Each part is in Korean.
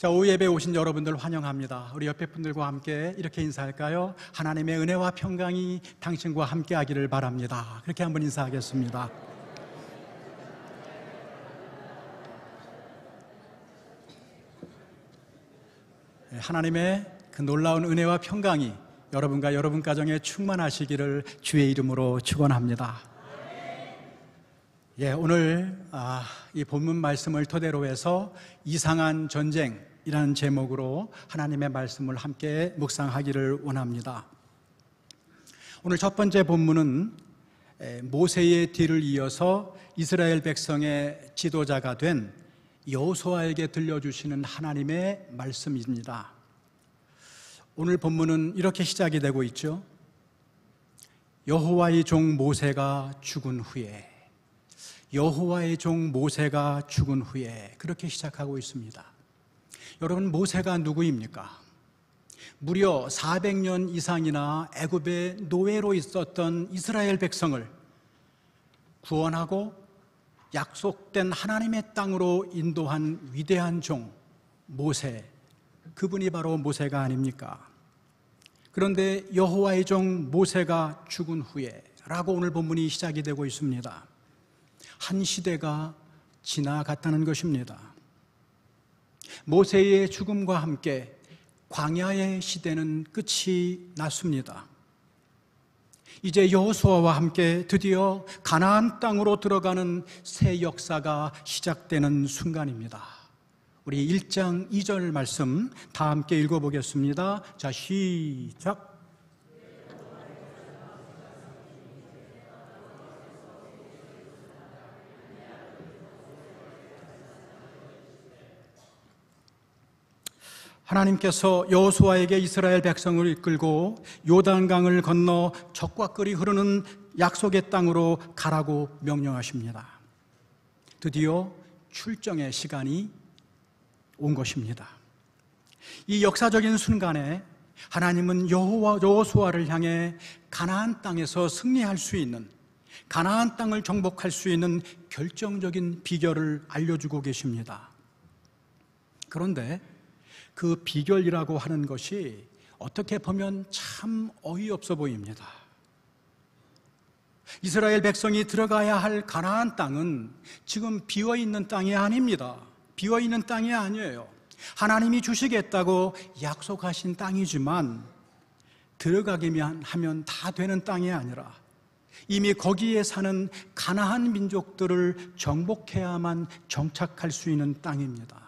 자, 오후 예배에 오신 여러분들 환영합니다. 우리 옆에 분들과 함께 이렇게 인사할까요? 하나님의 은혜와 평강이 당신과 함께 하기를 바랍니다. 그렇게 한번 인사하겠습니다. 하나님의 그 놀라운 은혜와 평강이 여러분과 여러분 가정에 충만하시기를 주의 이름으로 축원합니다. 오늘 이 본문 말씀을 토대로 해서 이상한 전쟁이라는 제목으로 하나님의 말씀을 함께 묵상하기를 원합니다. 오늘 첫 번째 본문은 모세의 뒤를 이어서 이스라엘 백성의 지도자가 된 여호수아에게 들려주시는 하나님의 말씀입니다. 오늘 본문은 이렇게 시작이 되고 있죠. 여호와의 종 모세가 죽은 후에, 여호와의 종 모세가 죽은 후에, 그렇게 시작하고 있습니다. 여러분, 모세가 누구입니까? 무려 400년 이상이나 애굽의 노예로 있었던 이스라엘 백성을 구원하고 약속된 하나님의 땅으로 인도한 위대한 종 모세, 그분이 바로 모세가 아닙니까? 그런데 여호와의 종 모세가 죽은 후에 라고 오늘 본문이 시작이 되고 있습니다. 한 시대가 지나갔다는 것입니다. 모세의 죽음과 함께 광야의 시대는 끝이 났습니다. 이제 여호수아와 함께 드디어 가나안 땅으로 들어가는 새 역사가 시작되는 순간입니다. 우리 1장 2절 말씀 다 함께 읽어보겠습니다. 자, 시작. 하나님께서 여호수아에게 이스라엘 백성을 이끌고 요단강을 건너 적과 꿀이 흐르는 약속의 땅으로 가라고 명령하십니다. 드디어 출정의 시간이 온 것입니다. 이 역사적인 순간에 하나님은 여호수아를 향해 가나안 땅에서 승리할 수 있는, 가나안 땅을 정복할 수 있는 결정적인 비결을 알려주고 계십니다. 그런데 그 비결이라고 하는 것이 어떻게 보면 참 어이없어 보입니다. 이스라엘 백성이 들어가야 할 가나안 땅은 지금 비어있는 땅이 아닙니다. 비어있는 땅이 아니에요. 하나님이 주시겠다고 약속하신 땅이지만 들어가기만 하면 다 되는 땅이 아니라 이미 거기에 사는 가나안 민족들을 정복해야만 정착할 수 있는 땅입니다.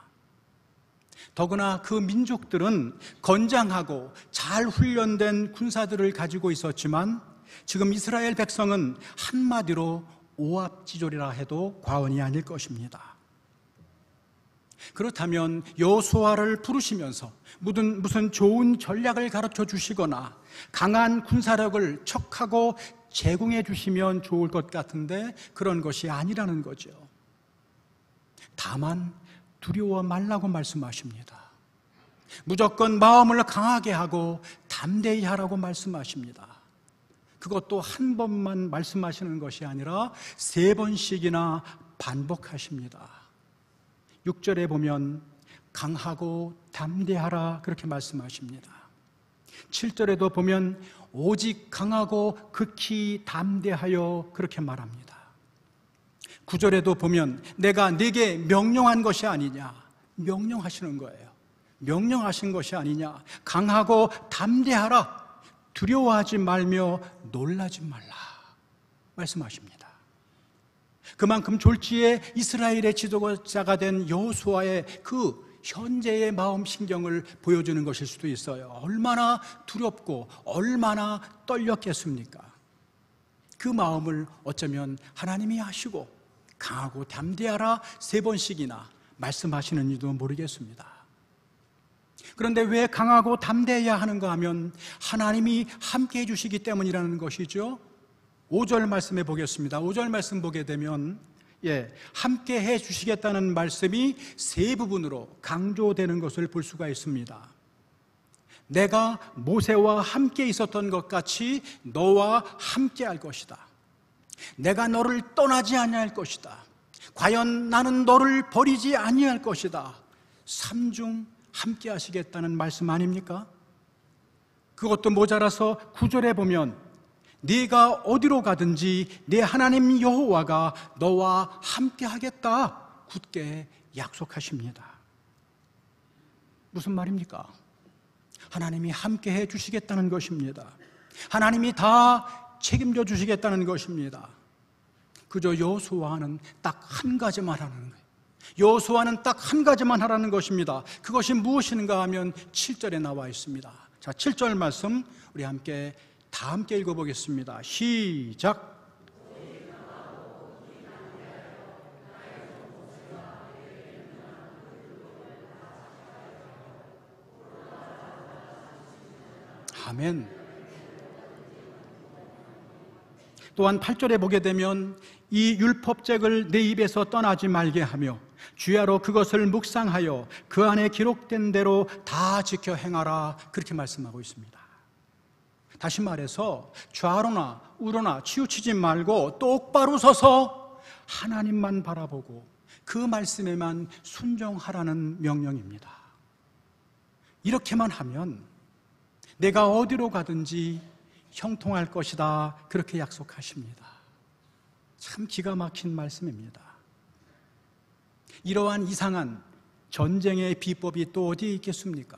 더구나 그 민족들은 건장하고 잘 훈련된 군사들을 가지고 있었지만 지금 이스라엘 백성은 한마디로 오합지졸이라 해도 과언이 아닐 것입니다. 그렇다면 여호수아를 부르시면서 무슨 좋은 전략을 가르쳐 주시거나 강한 군사력을 척하고 제공해 주시면 좋을 것 같은데 그런 것이 아니라는 거죠. 다만 두려워 말라고 말씀하십니다. 무조건 마음을 강하게 하고 담대히 하라고 말씀하십니다. 그것도 한 번만 말씀하시는 것이 아니라 3번씩이나 반복하십니다. 6절에 보면 강하고 담대하라 그렇게 말씀하십니다. 7절에도 보면 오직 강하고 극히 담대하여 그렇게 말합니다. 9절에도 보면 내가 네게 명령한 것이 아니냐, 명령하시는 거예요. 명령하신 것이 아니냐, 강하고 담대하라, 두려워하지 말며 놀라지 말라 말씀하십니다. 그만큼 졸지에 이스라엘의 지도자가 된 여호수아의 그 현재의 마음 신경을 보여주는 것일 수도 있어요. 얼마나 두렵고 얼마나 떨렸겠습니까? 그 마음을 어쩌면 하나님이 아시고 강하고 담대하라 3번씩이나 말씀하시는지도 모르겠습니다. 그런데 왜 강하고 담대해야 하는가 하면 하나님이 함께 해주시기 때문이라는 것이죠. 5절 말씀해 보겠습니다. 5절 말씀 보게 되면 함께 해주시겠다는 말씀이 3부분으로 강조되는 것을 볼 수가 있습니다. 내가 모세와 함께 있었던 것 같이 너와 함께 할 것이다. 내가 너를 떠나지 아니할 것이다. 과연 나는 너를 버리지 아니할 것이다. 3중 함께 하시겠다는 말씀 아닙니까? 그것도 모자라서 9절에 보면 네가 어디로 가든지 네 하나님 여호와가 너와 함께 하겠다 굳게 약속하십니다. 무슨 말입니까? 하나님이 함께 해 주시겠다는 것입니다. 하나님이 다 책임져 주시겠다는 것입니다. 그저 여호수아는 딱 한 가지만 하는 거예요. 여호수아는 딱 한 가지만 하라는 것입니다. 그것이 무엇인가 하면 7절에 나와 있습니다. 자, 7절 말씀 우리 다 함께 읽어보겠습니다. 시작. 아멘. 또한 8절에 보게 되면 이 율법책을 내 입에서 떠나지 말게 하며 주야로 그것을 묵상하여 그 안에 기록된 대로 다 지켜 행하라, 그렇게 말씀하고 있습니다. 다시 말해서 좌로나 우로나 치우치지 말고 똑바로 서서 하나님만 바라보고 그 말씀에만 순종하라는 명령입니다. 이렇게만 하면 내가 어디로 가든지 형통할 것이다, 그렇게 약속하십니다. 참 기가 막힌 말씀입니다. 이러한 이상한 전쟁의 비법이 또 어디에 있겠습니까?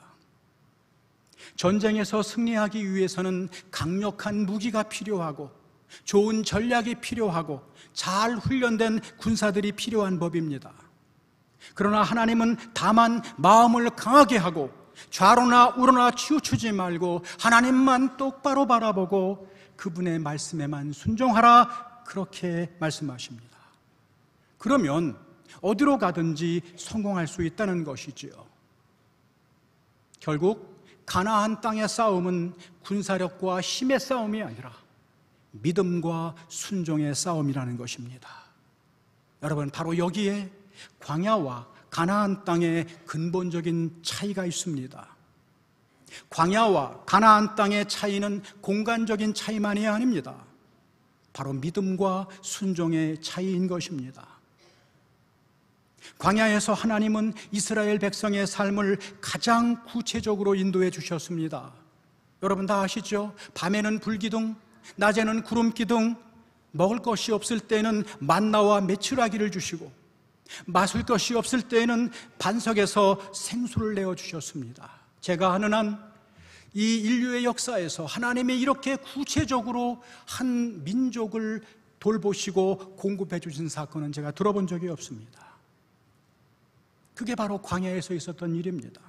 전쟁에서 승리하기 위해서는 강력한 무기가 필요하고 좋은 전략이 필요하고 잘 훈련된 군사들이 필요한 법입니다. 그러나 하나님은 다만 마음을 강하게 하고 좌로나 우로나 치우치지 말고 하나님만 똑바로 바라보고 그분의 말씀에만 순종하라, 그렇게 말씀하십니다. 그러면 어디로 가든지 성공할 수 있다는 것이지요. 결국 가나안 땅의 싸움은 군사력과 힘의 싸움이 아니라 믿음과 순종의 싸움이라는 것입니다. 여러분, 바로 여기에 광야와 가나안 땅의 근본적인 차이가 있습니다. 광야와 가나안 땅의 차이는 공간적인 차이만이 아닙니다. 바로 믿음과 순종의 차이인 것입니다. 광야에서 하나님은 이스라엘 백성의 삶을 가장 구체적으로 인도해 주셨습니다. 여러분 다 아시죠? 밤에는 불기둥, 낮에는 구름기둥, 먹을 것이 없을 때는 만나와 메추라기를 주시고 마실 것이 없을 때에는 반석에서 생수를 내어주셨습니다. 제가 아는 한 이 인류의 역사에서 하나님이 이렇게 구체적으로 한 민족을 돌보시고 공급해 주신 사건은 제가 들어본 적이 없습니다. 그게 바로 광야에서 있었던 일입니다.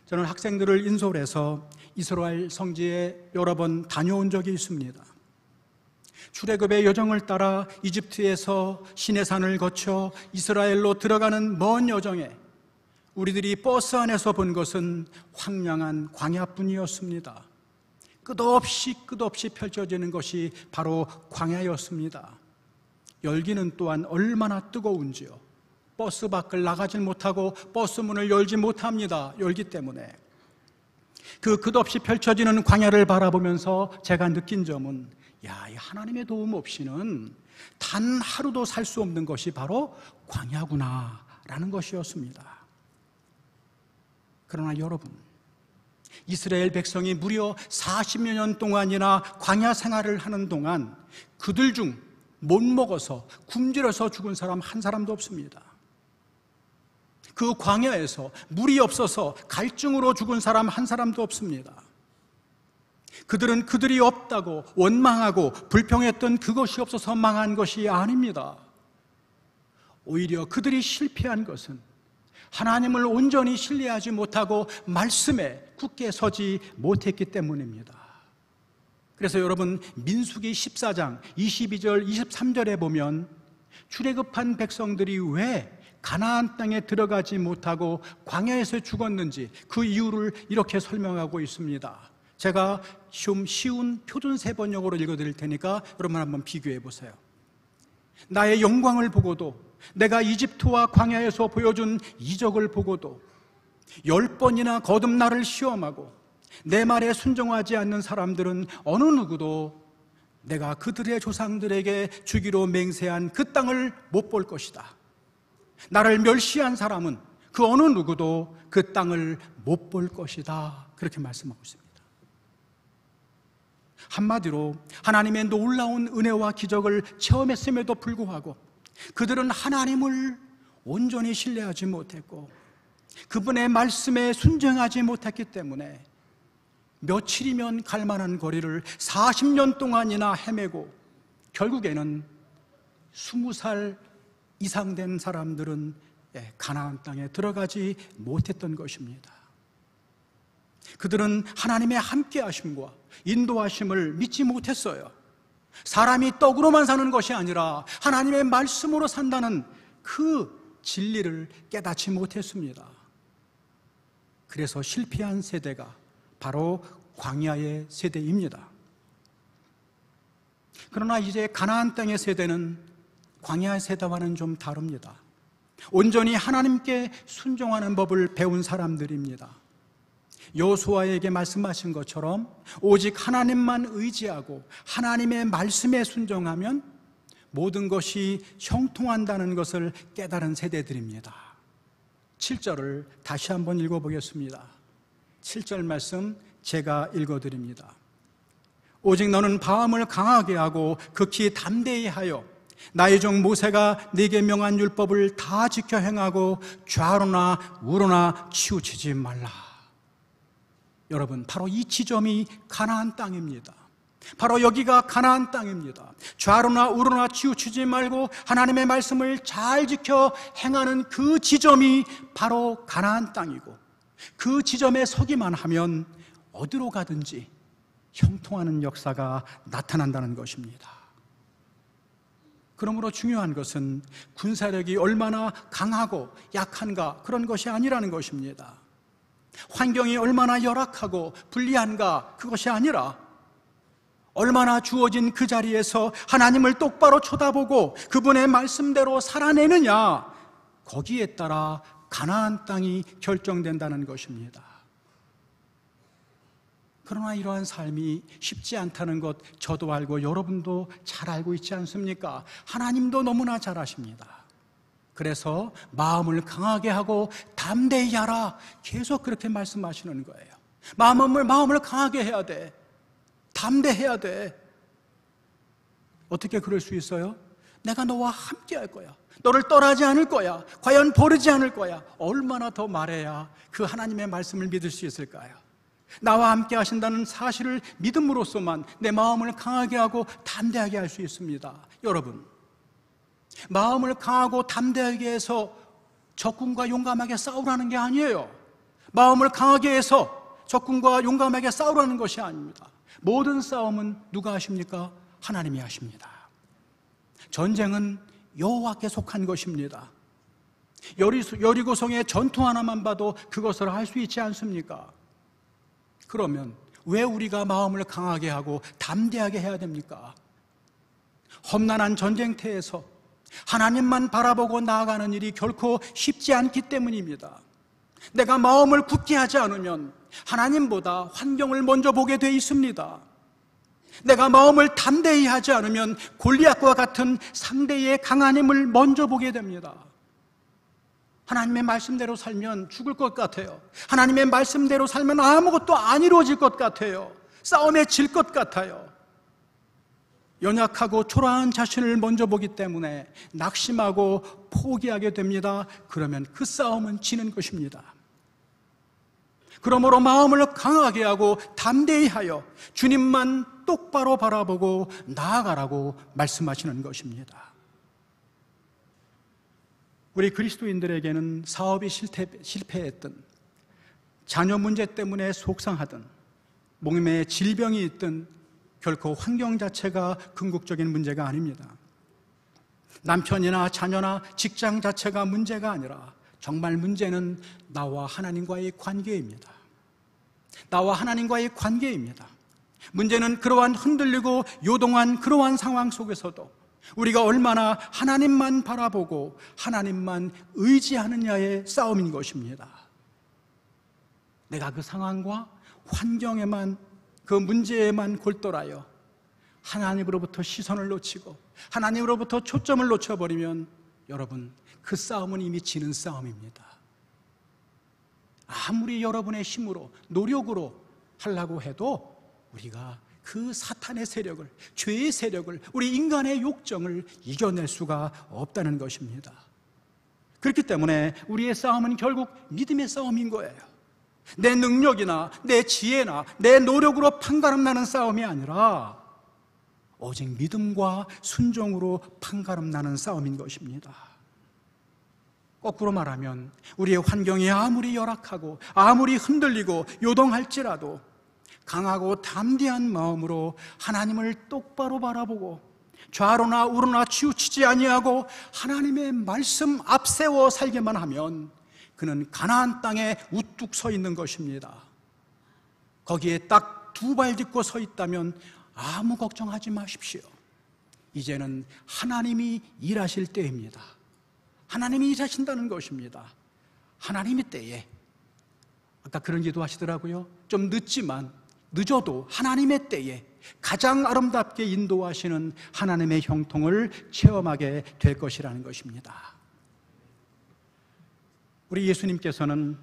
저는 학생들을 인솔해서 이스라엘 성지에 여러 번 다녀온 적이 있습니다. 출애굽의 여정을 따라 이집트에서 시내산을 거쳐 이스라엘로 들어가는 먼 여정에 우리들이 버스 안에서 본 것은 황량한 광야뿐이었습니다. 끝없이 펼쳐지는 것이 바로 광야였습니다. 열기는 또한 얼마나 뜨거운지요. 버스 밖을 나가질 못하고 버스 문을 열지 못합니다. 열기 때문에. 그 끝없이 펼쳐지는 광야를 바라보면서 제가 느낀 점은, 이 하나님의 도움 없이는 단 하루도 살 수 없는 것이 바로 광야구나 라는 것이었습니다. 그러나 여러분, 이스라엘 백성이 무려 40여 년 동안이나 광야 생활을 하는 동안 그들 중 못 먹어서 굶주려서 죽은 사람 한 사람도 없습니다. 그 광야에서 물이 없어서 갈증으로 죽은 사람 한 사람도 없습니다. 그들은 그들이 없다고 원망하고 불평했던 그것이 없어서 망한 것이 아닙니다. 오히려 그들이 실패한 것은 하나님을 온전히 신뢰하지 못하고 말씀에 굳게 서지 못했기 때문입니다. 그래서 여러분, 민수기 14장 22절 23절에 보면 출애굽한 백성들이 왜 가나안 땅에 들어가지 못하고 광야에서 죽었는지 그 이유를 이렇게 설명하고 있습니다. 제가 좀 쉬운 표준세 번역으로 읽어드릴 테니까 여러분 한번 비교해 보세요. 나의 영광을 보고도, 내가 이집트와 광야에서 보여준 이적을 보고도 10번이나 거듭 나를 시험하고 내 말에 순종하지 않는 사람들은 어느 누구도 내가 그들의 조상들에게 주기로 맹세한 그 땅을 못 볼 것이다. 나를 멸시한 사람은 그 어느 누구도 그 땅을 못 볼 것이다. 그렇게 말씀하고 있습니다. 한마디로 하나님의 놀라운 은혜와 기적을 체험했음에도 불구하고 그들은 하나님을 온전히 신뢰하지 못했고 그분의 말씀에 순종하지 못했기 때문에 며칠이면 갈 만한 거리를 40년 동안이나 헤매고 결국에는 20살 이상 된 사람들은 가나안 땅에 들어가지 못했던 것입니다. 그들은 하나님의 함께하심과 인도하심을 믿지 못했어요. 사람이 떡으로만 사는 것이 아니라 하나님의 말씀으로 산다는 그 진리를 깨닫지 못했습니다. 그래서 실패한 세대가 바로 광야의 세대입니다. 그러나 이제 가나안 땅의 세대는 광야의 세대와는 좀 다릅니다. 온전히 하나님께 순종하는 법을 배운 사람들입니다. 여호수아에게 말씀하신 것처럼 오직 하나님만 의지하고 하나님의 말씀에 순종하면 모든 것이 형통한다는 것을 깨달은 세대들입니다. 7절을 다시 한번 읽어보겠습니다. 7절 말씀 제가 읽어드립니다. 오직 너는 마음을 강하게 하고 극히 담대히 하여 나의 종 모세가 네게 명한 율법을 다 지켜 행하고 좌로나 우로나 치우치지 말라. 여러분, 바로 이 지점이 가나안 땅입니다. 바로 여기가 가나안 땅입니다. 좌로나 우로나 치우치지 말고 하나님의 말씀을 잘 지켜 행하는 그 지점이 바로 가나안 땅이고 그 지점에 서기만 하면 어디로 가든지 형통하는 역사가 나타난다는 것입니다. 그러므로 중요한 것은 군사력이 얼마나 강하고 약한가 그런 것이 아니라는 것입니다. 환경이 얼마나 열악하고 불리한가 그것이 아니라 얼마나 주어진 그 자리에서 하나님을 똑바로 쳐다보고 그분의 말씀대로 살아내느냐, 거기에 따라 가나안 땅이 결정된다는 것입니다. 그러나 이러한 삶이 쉽지 않다는 것 저도 알고 여러분도 잘 알고 있지 않습니까? 하나님도 너무나 잘 아십니다. 그래서 마음을 강하게 하고 담대히 하라, 계속 그렇게 말씀하시는 거예요. 마음을 강하게 해야 돼. 담대해야 돼. 어떻게 그럴 수 있어요? 내가 너와 함께 할 거야. 너를 떠나지 않을 거야. 과연 버리지 않을 거야. 얼마나 더 말해야 그 하나님의 말씀을 믿을 수 있을까요? 나와 함께 하신다는 사실을 믿음으로써만 내 마음을 강하게 하고 담대하게 할 수 있습니다. 여러분, 마음을 강하고 담대하게 해서 적군과 용감하게 싸우라는 게 아니에요. 마음을 강하게 해서 적군과 용감하게 싸우라는 것이 아닙니다. 모든 싸움은 누가 하십니까? 하나님이 하십니다. 전쟁은 여호와께 속한 것입니다. 여리고성의 전투 하나만 봐도 그것을 할 수 있지 않습니까? 그러면 왜 우리가 마음을 강하게 하고 담대하게 해야 됩니까? 험난한 전쟁터에서 하나님만 바라보고 나아가는 일이 결코 쉽지 않기 때문입니다. 내가 마음을 굳게 하지 않으면 하나님보다 환경을 먼저 보게 돼 있습니다. 내가 마음을 담대히 하지 않으면 골리앗과 같은 상대의 강한 힘을 먼저 보게 됩니다. 하나님의 말씀대로 살면 죽을 것 같아요. 하나님의 말씀대로 살면 아무것도 안 이루어질 것 같아요. 싸움에 질 것 같아요. 연약하고 초라한 자신을 먼저 보기 때문에 낙심하고 포기하게 됩니다. 그러면 그 싸움은 지는 것입니다. 그러므로 마음을 강하게 하고 담대히 하여 주님만 똑바로 바라보고 나아가라고 말씀하시는 것입니다. 우리 그리스도인들에게는 사업이 실패했든, 자녀 문제 때문에 속상하든, 몸에 질병이 있든 결코 환경 자체가 궁극적인 문제가 아닙니다. 남편이나 자녀나 직장 자체가 문제가 아니라 정말 문제는 나와 하나님과의 관계입니다. 나와 하나님과의 관계입니다. 문제는 그러한 흔들리고 요동한 그러한 상황 속에서도 우리가 얼마나 하나님만 바라보고 하나님만 의지하느냐의 싸움인 것입니다. 내가 그 상황과 환경에만, 그 문제에만 골똘하여 하나님으로부터 시선을 놓치고 하나님으로부터 초점을 놓쳐버리면 여러분, 그 싸움은 이미 지는 싸움입니다. 아무리 여러분의 힘으로 노력으로 하려고 해도 우리가 그 사탄의 세력을, 죄의 세력을, 우리 인간의 욕정을 이겨낼 수가 없다는 것입니다. 그렇기 때문에 우리의 싸움은 결국 믿음의 싸움인 거예요. 내 능력이나 내 지혜나 내 노력으로 판가름 나는 싸움이 아니라 오직 믿음과 순종으로 판가름 나는 싸움인 것입니다. 거꾸로 말하면 우리의 환경이 아무리 열악하고 아무리 흔들리고 요동할지라도 강하고 담대한 마음으로 하나님을 똑바로 바라보고 좌로나 우로나 치우치지 아니하고 하나님의 말씀 앞세워 살게만 하면 그는 가나안 땅에 우뚝 서 있는 것입니다. 거기에 딱 두 발 딛고 서 있다면 아무 걱정하지 마십시오. 이제는 하나님이 일하실 때입니다. 하나님이 일하신다는 것입니다. 하나님의 때에, 아까 그런 기도 하시더라고요. 좀 늦어도 하나님의 때에 가장 아름답게 인도하시는 하나님의 형통을 체험하게 될 것이라는 것입니다. 우리 예수님께서는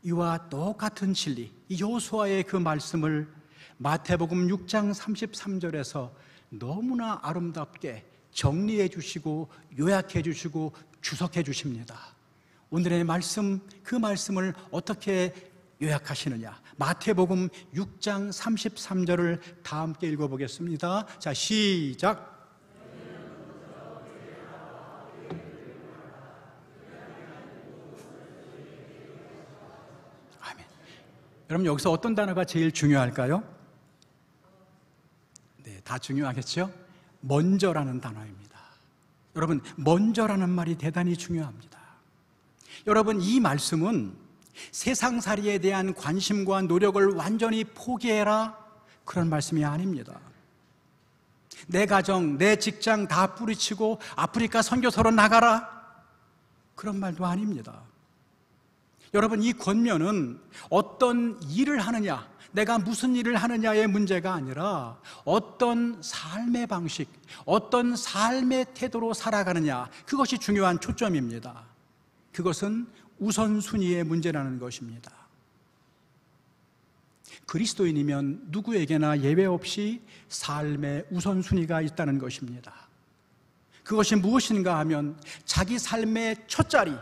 이와 똑같은 진리, 이 여호수아의 그 말씀을 마태복음 6장 33절에서 너무나 아름답게 정리해 주시고 요약해 주시고 주석해 주십니다. 오늘의 말씀, 그 말씀을 어떻게 요약하시느냐? 마태복음 6장 33절을 다 함께 읽어보겠습니다. 자, 시작. 아멘. 여러분, 여기서 어떤 단어가 제일 중요할까요? 네, 다 중요하겠죠? 먼저라는 단어입니다. 여러분, 먼저라는 말이 대단히 중요합니다. 여러분, 이 말씀은 세상살이에 대한 관심과 노력을 완전히 포기해라, 그런 말씀이 아닙니다. 내 가정, 내 직장 다 뿌리치고 아프리카 선교사로 나가라, 그런 말도 아닙니다. 여러분, 이 권면은 어떤 일을 하느냐, 내가 무슨 일을 하느냐의 문제가 아니라 어떤 삶의 방식, 어떤 삶의 태도로 살아가느냐, 그것이 중요한 초점입니다. 그것은 우선순위의 문제라는 것입니다. 그리스도인이면 누구에게나 예외 없이 삶의 우선순위가 있다는 것입니다. 그것이 무엇인가 하면 자기 삶의 첫자리,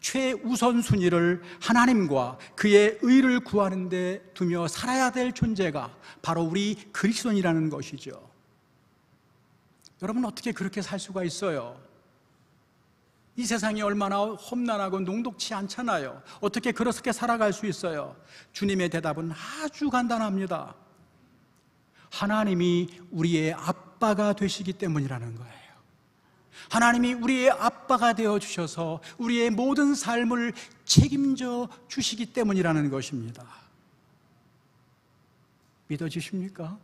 최우선순위를 하나님과 그의 의를 구하는 데 두며 살아야 될 존재가 바로 우리 그리스도인이라는 것이죠. 여러분, 어떻게 그렇게 살 수가 있어요? 이 세상이 얼마나 험난하고 녹록지 않잖아요. 어떻게 그렇게 살아갈 수 있어요? 주님의 대답은 아주 간단합니다. 하나님이 우리의 아빠가 되시기 때문이라는 거예요. 하나님이 우리의 아빠가 되어주셔서 우리의 모든 삶을 책임져 주시기 때문이라는 것입니다. 믿어지십니까?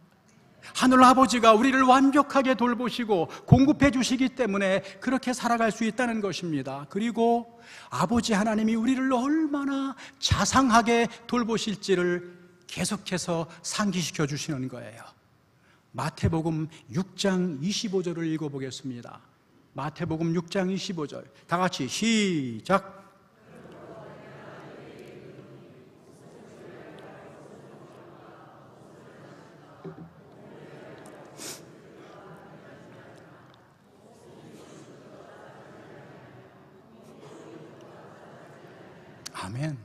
하늘 아버지가 우리를 완벽하게 돌보시고 공급해 주시기 때문에 그렇게 살아갈 수 있다는 것입니다. 그리고 아버지 하나님이 우리를 얼마나 자상하게 돌보실지를 계속해서 상기시켜 주시는 거예요. 마태복음 6장 25절을 읽어보겠습니다. 마태복음 6장 25절 다 같이 시작. 아멘.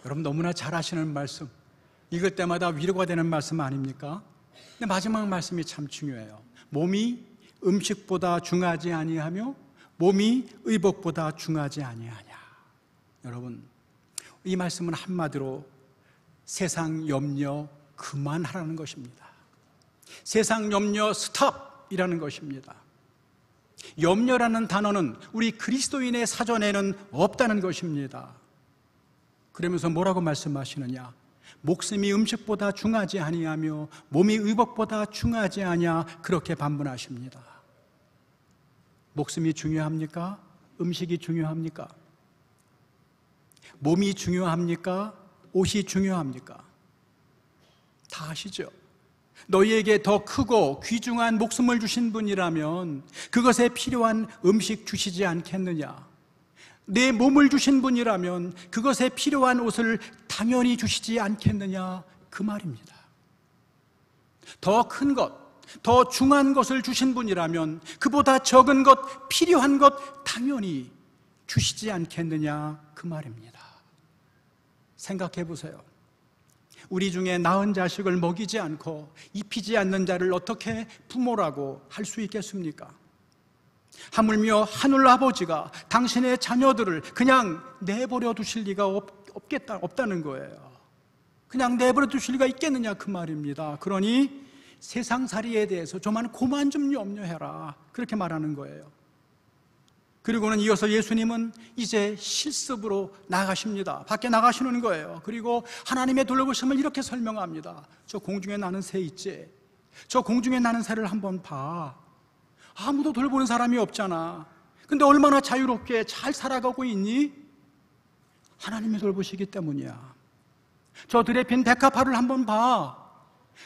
여러분, 너무나 잘 아시는 말씀, 읽을 때마다 위로가 되는 말씀 아닙니까? 근데 마지막 말씀이 참 중요해요. 몸이 음식보다 중하지 아니하며 몸이 의복보다 중하지 아니하냐. 여러분, 이 말씀은 한마디로 세상 염려 그만하라는 것입니다. 세상 염려 스톱이라는 것입니다. 염려라는 단어는 우리 그리스도인의 사전에는 없다는 것입니다. 그러면서 뭐라고 말씀하시느냐? 목숨이 음식보다 중하지 아니하며 몸이 의복보다 중하지 아니하, 그렇게 반문하십니다. 목숨이 중요합니까? 음식이 중요합니까? 몸이 중요합니까? 옷이 중요합니까? 다 아시죠? 너희에게 더 크고 귀중한 목숨을 주신 분이라면 그것에 필요한 음식 주시지 않겠느냐? 내 몸을 주신 분이라면 그것에 필요한 옷을 당연히 주시지 않겠느냐, 그 말입니다. 더 큰 것, 더 중한 것을 주신 분이라면 그보다 적은 것, 필요한 것 당연히 주시지 않겠느냐, 그 말입니다. 생각해 보세요. 우리 중에 낳은 자식을 먹이지 않고 입히지 않는 자를 어떻게 부모라고 할 수 있겠습니까? 하물며 하늘 아버지가 당신의 자녀들을 그냥 내버려 두실 리가 없다는 거예요. 그냥 내버려 두실 리가 있겠느냐, 그 말입니다. 그러니 세상살이에 대해서 그만 좀 염려해라, 그렇게 말하는 거예요. 그리고는 이어서 예수님은 이제 실습으로 나가십니다. 밖에 나가시는 거예요. 그리고 하나님의 돌보심을 이렇게 설명합니다. 저 공중에 나는 새 있지? 저 공중에 나는 새를 한번 봐. 아무도 돌보는 사람이 없잖아. 근데 얼마나 자유롭게 잘 살아가고 있니? 하나님이 돌보시기 때문이야. 저 들에 핀 백합화를 한번 봐.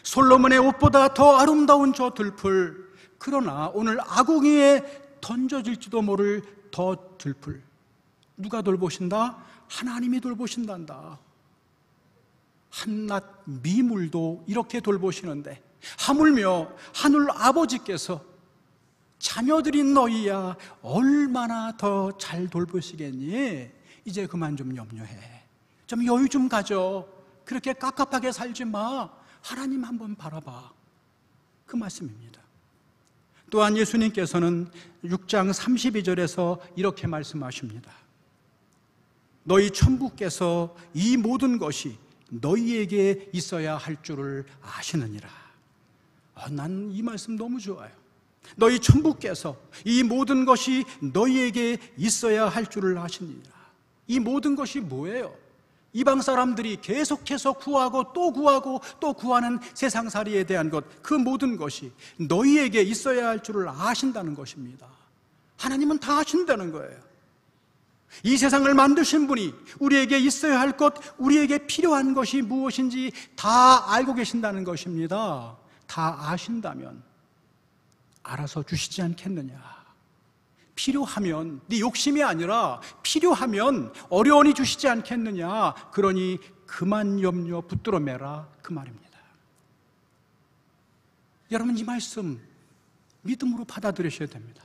솔로몬의 옷보다 더 아름다운 저 들풀. 그러나 오늘 아궁이에 던져질지도 모를 더 들풀. 누가 돌보신다? 하나님이 돌보신단다. 한낱 미물도 이렇게 돌보시는데 하물며 하늘 아버지께서 자녀들인 너희야 얼마나 더 잘 돌보시겠니? 이제 그만 좀 염려해. 좀 여유 좀 가져. 그렇게 깝깝하게 살지 마. 하나님 한번 바라봐. 그 말씀입니다. 또한 예수님께서는 6장 32절에서 이렇게 말씀하십니다. 너희 천부께서 이 모든 것이 너희에게 있어야 할 줄을 아시느니라. 난 이 말씀 너무 좋아요. 너희 천부께서 이 모든 것이 너희에게 있어야 할 줄을 아시느니라. 이 모든 것이 뭐예요? 이방 사람들이 계속해서 구하고 또 구하는 세상살이에 대한 것, 그 모든 것이 너희에게 있어야 할 줄을 아신다는 것입니다. 하나님은 다 아신다는 거예요. 이 세상을 만드신 분이 우리에게 있어야 할 것, 우리에게 필요한 것이 무엇인지 다 알고 계신다는 것입니다. 다 아신다면 알아서 주시지 않겠느냐. 필요하면, 네 욕심이 아니라 필요하면 어려우니 주시지 않겠느냐. 그러니 그만 염려 붙들어 매라, 그 말입니다. 여러분, 이 말씀 믿음으로 받아들이셔야 됩니다.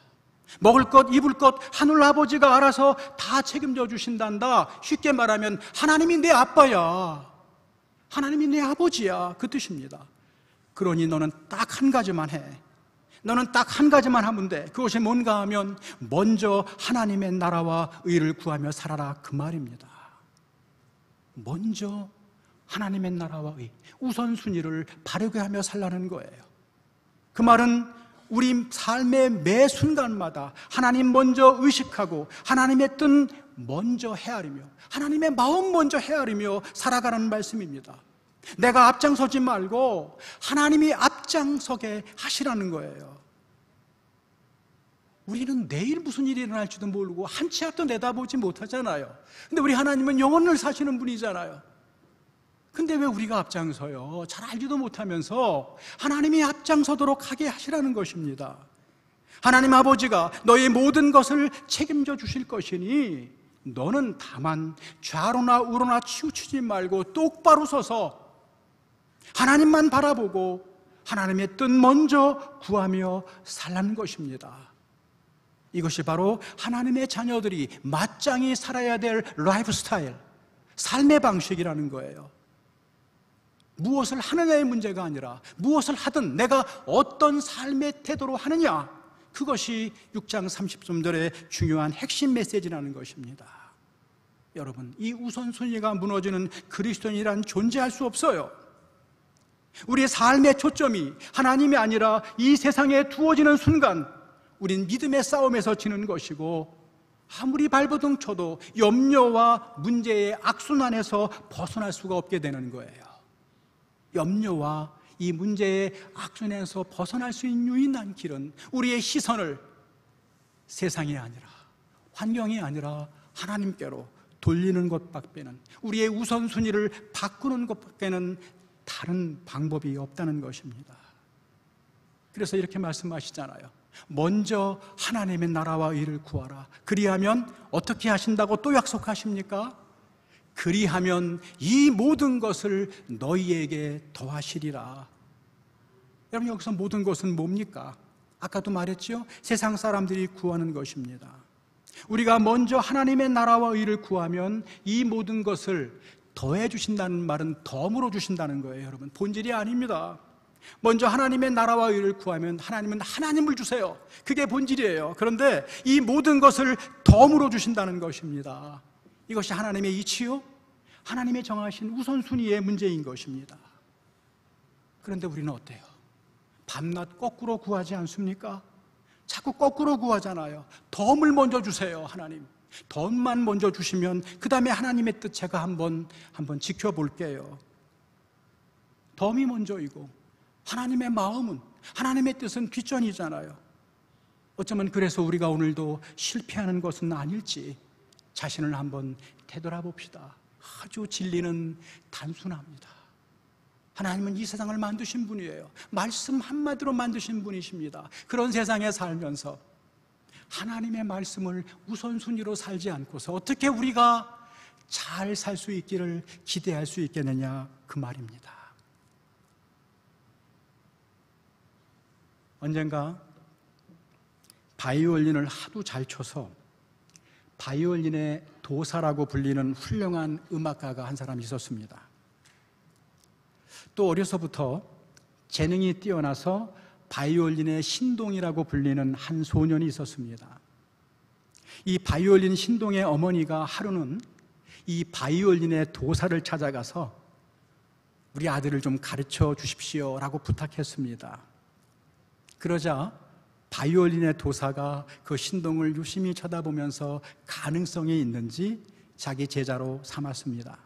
먹을 것, 입을 것 하늘 아버지가 알아서 다 책임져 주신단다. 쉽게 말하면 하나님이 내 아빠야, 하나님이 내 아버지야, 그 뜻입니다. 그러니 너는 딱 한 가지만 해. 너는 딱 한 가지만 하면 돼. 그것이 뭔가 하면 먼저 하나님의 나라와 의를 구하며 살아라, 그 말입니다. 먼저 하나님의 나라와 의, 우선순위를 바르게 하며 살라는 거예요. 그 말은 우리 삶의 매 순간마다 하나님 먼저 의식하고 하나님의 뜻 먼저 헤아리며 하나님의 마음 먼저 헤아리며 살아가라는 말씀입니다. 내가 앞장서지 말고 하나님이 앞장서게 하시라는 거예요. 우리는 내일 무슨 일이 일어날지도 모르고 한 치 앞도 내다보지 못하잖아요. 근데 우리 하나님은 영원을 사시는 분이잖아요. 근데 왜 우리가 앞장서요? 잘 알지도 못하면서 하나님이 앞장서도록 하게 하시라는 것입니다. 하나님 아버지가 너의 모든 것을 책임져 주실 것이니 너는 다만 좌로나 우로나 치우치지 말고 똑바로 서서 하나님만 바라보고 하나님의 뜻 먼저 구하며 살라는 것입니다. 이것이 바로 하나님의 자녀들이 마땅히 살아야 될 라이프 스타일, 삶의 방식이라는 거예요. 무엇을 하느냐의 문제가 아니라 무엇을 하든 내가 어떤 삶의 태도로 하느냐, 그것이 6장 30절의 중요한 핵심 메시지라는 것입니다. 여러분, 이 우선순위가 무너지는 그리스도인이란 존재할 수 없어요. 우리의 삶의 초점이 하나님이 아니라 이 세상에 두어지는 순간 우린 믿음의 싸움에서 지는 것이고 아무리 발버둥 쳐도 염려와 문제의 악순환에서 벗어날 수가 없게 되는 거예요. 염려와 이 문제의 악순환에서 벗어날 수 있는 유일한 길은 우리의 시선을 세상이 아니라 환경이 아니라 하나님께로 돌리는 것밖에는, 우리의 우선순위를 바꾸는 것밖에는 다른 방법이 없다는 것입니다. 그래서 이렇게 말씀하시잖아요. 먼저 하나님의 나라와 의를 구하라. 그리하면 어떻게 하신다고 또 약속하십니까? 그리하면 이 모든 것을 너희에게 더하시리라. 여러분, 여기서 모든 것은 뭡니까? 아까도 말했죠? 세상 사람들이 구하는 것입니다. 우리가 먼저 하나님의 나라와 의를 구하면 이 모든 것을 더해 주신다는 말은 덤으로 주신다는 거예요. 여러분, 본질이 아닙니다. 먼저 하나님의 나라와 의를 구하면 하나님은 하나님을 주세요. 그게 본질이에요. 그런데 이 모든 것을 덤으로 주신다는 것입니다. 이것이 하나님의 이치요, 하나님의 정하신 우선순위의 문제인 것입니다. 그런데 우리는 어때요? 밤낮 거꾸로 구하지 않습니까? 자꾸 거꾸로 구하잖아요. 덤을 먼저 주세요, 하나님. 덤만 먼저 주시면 그 다음에 하나님의 뜻 제가 한번 지켜볼게요. 덤이 먼저이고 하나님의 마음은, 하나님의 뜻은 뒷전이잖아요. 어쩌면 그래서 우리가 오늘도 실패하는 것은 아닐지 자신을 한번 되돌아봅시다. 아주 진리는 단순합니다. 하나님은 이 세상을 만드신 분이에요. 말씀 한마디로 만드신 분이십니다. 그런 세상에 살면서 하나님의 말씀을 우선순위로 살지 않고서 어떻게 우리가 잘 살 수 있기를 기대할 수 있겠느냐, 그 말입니다. 언젠가 바이올린을 하도 잘 쳐서 바이올린의 도사라고 불리는 훌륭한 음악가가 한 사람 있었습니다. 또 어려서부터 재능이 뛰어나서 바이올린의 신동이라고 불리는 한 소년이 있었습니다. 이 바이올린 신동의 어머니가 하루는 이 바이올린의 도사를 찾아가서 우리 아들을 좀 가르쳐 주십시오 라고 부탁했습니다. 그러자 바이올린의 도사가 그 신동을 유심히 쳐다보면서 가능성이 있는지 자기 제자로 삼았습니다.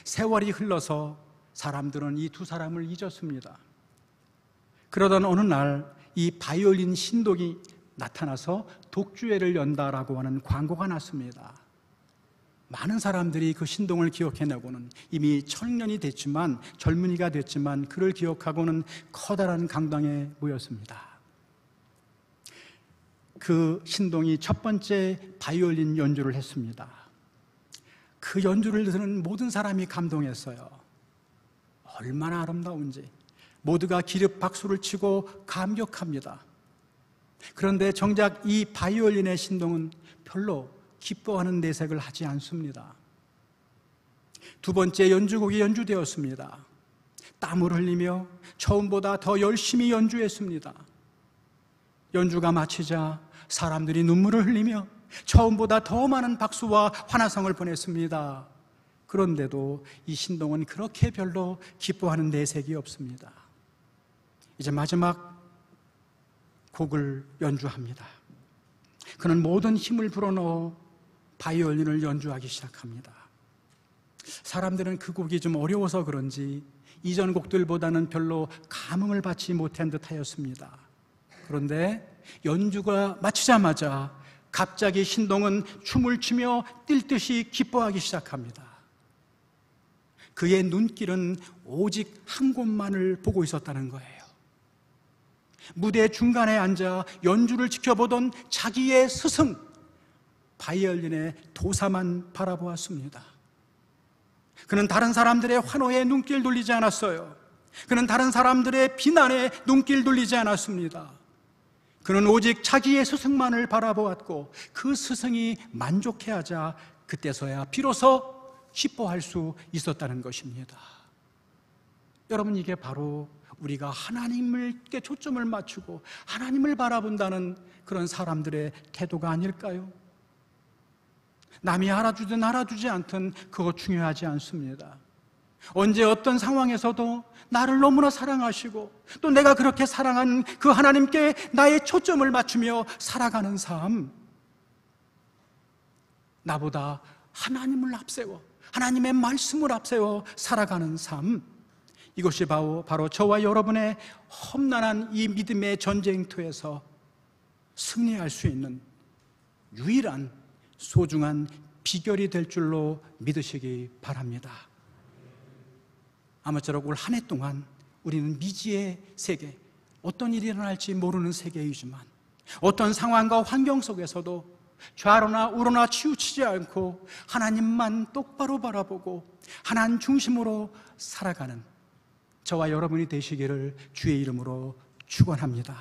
세월이 흘러서 사람들은 이 두 사람을 잊었습니다. 그러던 어느 날 이 바이올린 신동이 나타나서 독주회를 연다라고 하는 광고가 났습니다. 많은 사람들이 그 신동을 기억해내고는 이미 청년이 됐지만, 젊은이가 됐지만 그를 기억하고는 커다란 강당에 모였습니다. 그 신동이 첫 번째 바이올린 연주를 했습니다. 그 연주를 듣는 모든 사람이 감동했어요. 얼마나 아름다운지 모두가 기립 박수를 치고 감격합니다. 그런데 정작 이 바이올린의 신동은 별로 기뻐하는 내색을 하지 않습니다. 두 번째 연주곡이 연주되었습니다. 땀을 흘리며 처음보다 더 열심히 연주했습니다. 연주가 마치자 사람들이 눈물을 흘리며 처음보다 더 많은 박수와 환호성을 보냈습니다. 그런데도 이 신동은 그렇게 별로 기뻐하는 내색이 없습니다. 이제 마지막 곡을 연주합니다. 그는 모든 힘을 불어넣어 바이올린을 연주하기 시작합니다. 사람들은 그 곡이 좀 어려워서 그런지 이전 곡들보다는 별로 감흥을 받지 못한 듯 하였습니다. 그런데 연주가 마치자마자 갑자기 신동은 춤을 추며 뛸 듯이 기뻐하기 시작합니다. 그의 눈길은 오직 한 곳만을 보고 있었다는 거예요. 무대 중간에 앉아 연주를 지켜보던 자기의 스승 바이올린의 도사만 바라보았습니다. 그는 다른 사람들의 환호에 눈길 돌리지 않았어요. 그는 다른 사람들의 비난에 눈길 돌리지 않았습니다. 그는 오직 자기의 스승만을 바라보았고 그 스승이 만족해하자 그때서야 비로소 기뻐할 수 있었다는 것입니다. 여러분, 이게 바로 우리가 하나님께 초점을 맞추고 하나님을 바라본다는 그런 사람들의 태도가 아닐까요? 남이 알아주든 알아주지 않든 그거 중요하지 않습니다. 언제 어떤 상황에서도 나를 너무나 사랑하시고 또 내가 그렇게 사랑하는 그 하나님께 나의 초점을 맞추며 살아가는 삶, 나보다 하나님을 앞세워 하나님의 말씀을 앞세워 살아가는 삶, 이것이 바로 저와 여러분의 험난한 이 믿음의 전쟁터에서 승리할 수 있는 유일한 소중한 비결이 될 줄로 믿으시기 바랍니다. 아무쪼록 올 한 해 동안 우리는 미지의 세계, 어떤 일이 일어날지 모르는 세계이지만 어떤 상황과 환경 속에서도 좌로나 우로나 치우치지 않고 하나님만 똑바로 바라보고 하나님 중심으로 살아가는 저와 여러분이 되시기를 주의 이름으로 축원합니다.